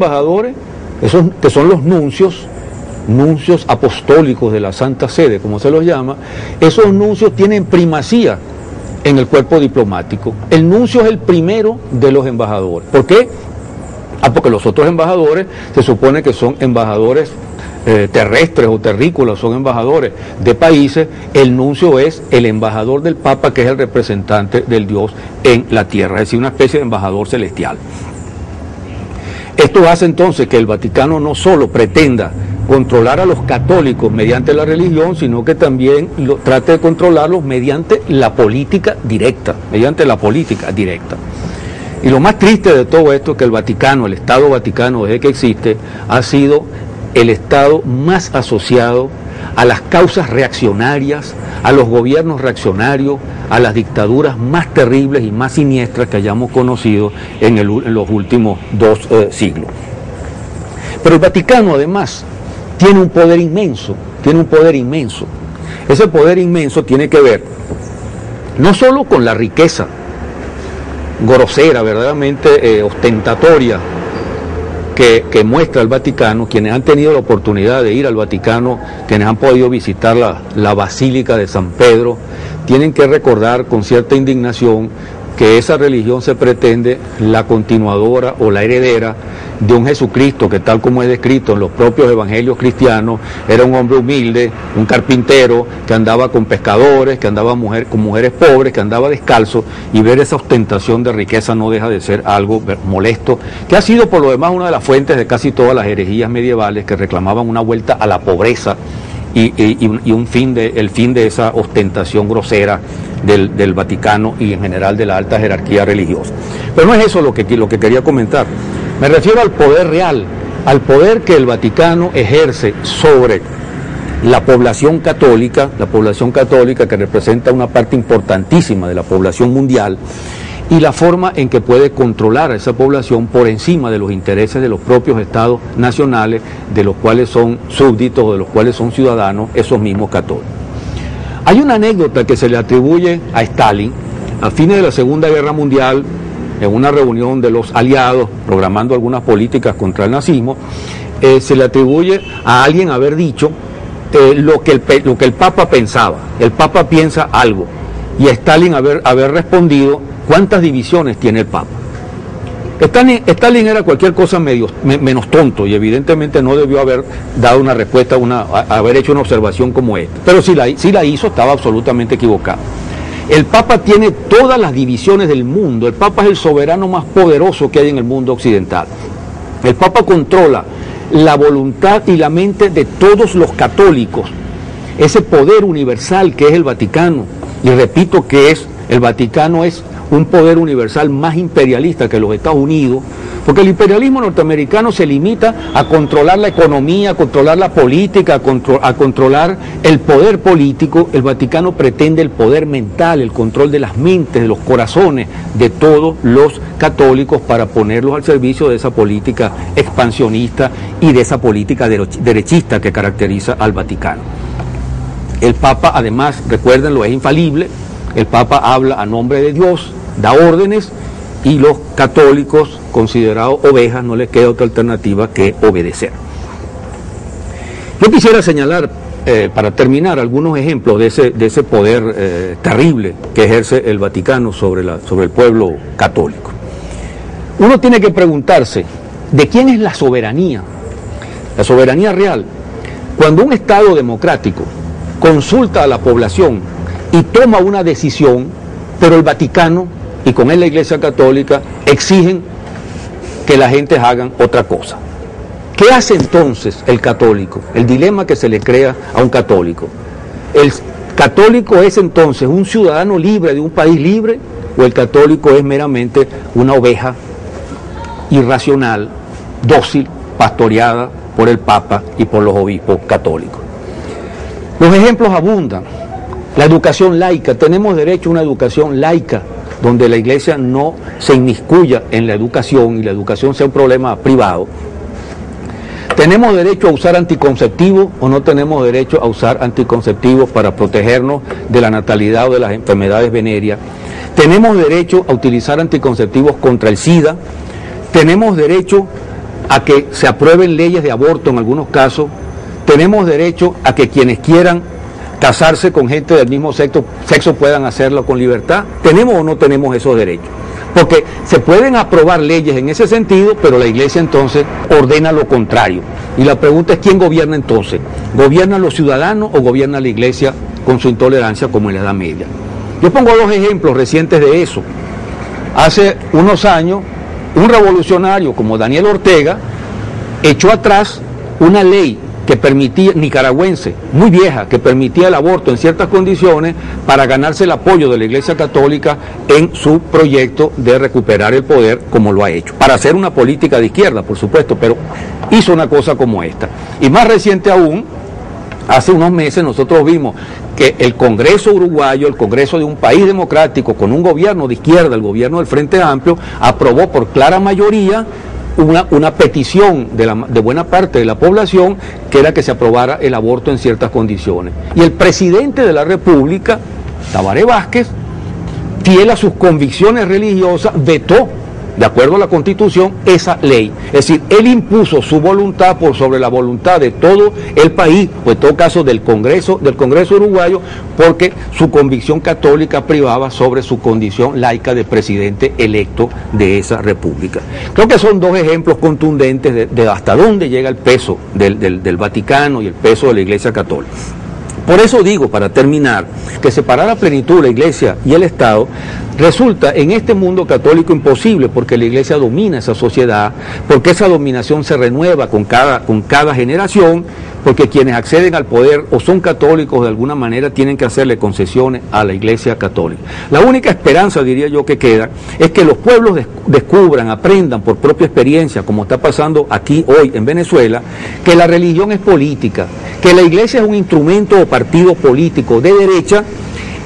embajadores, esos que son los nuncios apostólicos de la Santa Sede, como se los llama, esos nuncios tienen primacía en el cuerpo diplomático. El nuncio es el primero de los embajadores. ¿Por qué? Porque los otros embajadores se supone que son embajadores terrestres o terrícolas, son embajadores de países. El nuncio es el embajador del Papa, que es el representante del Dios en la tierra, es decir, una especie de embajador celestial. Esto hace entonces que el Vaticano no solo pretenda controlar a los católicos mediante la religión, sino que también trate de controlarlos mediante la política directa, Y lo más triste de todo esto es que el Vaticano, el Estado Vaticano, desde que existe, ha sido el Estado más asociado a las causas reaccionarias, a los gobiernos reaccionarios, a las dictaduras más terribles y más siniestras que hayamos conocido en los últimos 2 siglos. Pero el Vaticano además tiene un poder inmenso. Ese poder inmenso tiene que ver no solo con la riqueza grosera, verdaderamente ostentatoria, que muestra el Vaticano. Quienes han tenido la oportunidad de ir al Vaticano, quienes han podido visitar la Basílica de San Pedro, tienen que recordar con cierta indignación que esa religión se pretende la continuadora o la heredera de un Jesucristo que, tal como es descrito en los propios evangelios cristianos, era un hombre humilde, un carpintero que andaba con pescadores, que andaba con mujeres pobres, que andaba descalzo, y ver esa ostentación de riqueza no deja de ser algo molesto, que ha sido por lo demás una de las fuentes de casi todas las herejías medievales que reclamaban una vuelta a la pobreza y el fin de esa ostentación grosera del Vaticano y en general de la alta jerarquía religiosa. Pero no es eso lo que quería comentar. Me refiero al poder real, al poder que el Vaticano ejerce sobre la población católica que representa una parte importantísima de la población mundial, y la forma en que puede controlar a esa población por encima de los intereses de los propios estados nacionales, de los cuales son súbditos o de los cuales son ciudadanos esos mismos católicos. Hay una anécdota que se le atribuye a Stalin a fines de la Segunda Guerra Mundial, en una reunión de los aliados programando algunas políticas contra el nazismo. Se le atribuye a alguien haber dicho lo que el Papa pensaba. El Papa piensa algo, y a Stalin haber respondido: ¿cuántas divisiones tiene el Papa? Stalin era cualquier cosa menos tonto, y evidentemente no debió haber dado una respuesta, haber hecho una observación como esta. Pero si la hizo, estaba absolutamente equivocado. El Papa tiene todas las divisiones del mundo. El Papa es el soberano más poderoso que hay en el mundo occidental. El Papa controla la voluntad y la mente de todos los católicos. Ese poder universal que es el Vaticano, y repito que el Vaticano es un poder universal más imperialista que los Estados Unidos, porque el imperialismo norteamericano se limita a controlar la economía, a controlar la política, a controlar el poder político. El Vaticano pretende el poder mental, el control de las mentes, de los corazones de todos los católicos, para ponerlos al servicio de esa política expansionista y de esa política derechista que caracteriza al Vaticano. El Papa, además, recuérdenlo, es infalible. El Papa habla a nombre de Dios, da órdenes, y los católicos, considerados ovejas, no les queda otra alternativa que obedecer. Yo quisiera señalar, para terminar, algunos ejemplos de ese poder terrible que ejerce el Vaticano sobre el pueblo católico. Uno tiene que preguntarse, ¿de quién es la soberanía? La soberanía real. Cuando un Estado democrático consulta a la población y toma una decisión, pero el Vaticano, y con él la Iglesia Católica, exigen que la gente hagan otra cosa. ¿Qué hace entonces el católico? El dilema que se le crea a un católico. ¿El católico es entonces un ciudadano libre de un país libre, o el católico es meramente una oveja irracional, dócil, pastoreada por el Papa y por los obispos católicos? Los ejemplos abundan. La educación laica. Tenemos derecho a una educación laica, donde la Iglesia no se inmiscuya en la educación y la educación sea un problema privado. ¿Tenemos derecho a usar anticonceptivos o no tenemos derecho a usar anticonceptivos para protegernos de la natalidad o de las enfermedades venéreas? ¿Tenemos derecho a utilizar anticonceptivos contra el SIDA? ¿Tenemos derecho a que se aprueben leyes de aborto en algunos casos, tenemos derecho a que quienes quieran casarse con gente del mismo sexo puedan hacerlo con libertad. ¿Tenemos o no tenemos esos derechos? Porque se pueden aprobar leyes en ese sentido, pero la Iglesia entonces ordena lo contrario. Y la pregunta es, ¿quién gobierna entonces? ¿Gobiernan los ciudadanos o gobierna la Iglesia con su intolerancia como en la Edad Media? Yo pongo dos ejemplos recientes de eso. Hace unos años, un revolucionario como Daniel Ortega echó atrás una ley que permitía, nicaragüense, muy vieja, que permitía el aborto en ciertas condiciones para ganarse el apoyo de la Iglesia Católica en su proyecto de recuperar el poder, como lo ha hecho, para hacer una política de izquierda, por supuesto, pero hizo una cosa como esta. Y más reciente aún, hace unos meses nosotros vimos que el Congreso uruguayo, el Congreso de un país democrático con un gobierno de izquierda, el gobierno del Frente Amplio, aprobó por clara mayoría una petición de buena parte de la población, que era que se aprobara el aborto en ciertas condiciones. Y el presidente de la República, Tabaré Vázquez, fiel a sus convicciones religiosas, vetó, de acuerdo a la Constitución, esa ley. Es decir, él impuso su voluntad por sobre la voluntad de todo el país, o en todo caso del Congreso uruguayo, porque su convicción católica privaba sobre su condición laica de presidente electo de esa república. Creo que son dos ejemplos contundentes de hasta dónde llega el peso del Vaticano y el peso de la Iglesia Católica. Por eso digo, para terminar, que separar a plenitud la Iglesia y el Estado resulta en este mundo católico imposible, porque la Iglesia domina esa sociedad, porque esa dominación se renueva con cada generación, porque quienes acceden al poder o son católicos de alguna manera tienen que hacerle concesiones a la Iglesia Católica. La única esperanza, diría yo, que queda es que los pueblos descubran, aprendan por propia experiencia, como está pasando aquí hoy en Venezuela, que la religión es política, que la Iglesia es un instrumento o partido político de derecha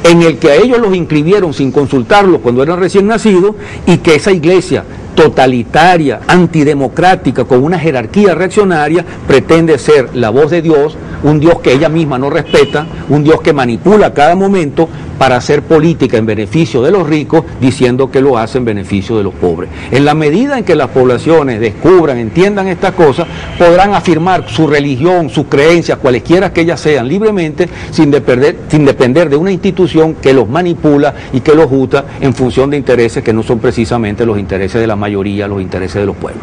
en el que a ellos los inscribieron sin consultarlos cuando eran recién nacidos, y que esa Iglesia totalitaria, antidemocrática, con una jerarquía reaccionaria, pretende ser la voz de Dios, un Dios que ella misma no respeta, un Dios que manipula a cada momento para hacer política en beneficio de los ricos, diciendo que lo hace en beneficio de los pobres. En la medida en que las poblaciones descubran, entiendan estas cosas, podrán afirmar su religión, sus creencias, cualesquiera que ellas sean, libremente, sin depender de una institución que los manipula y que los juzga en función de intereses que no son precisamente los intereses de la mayoría, los intereses de los pueblos.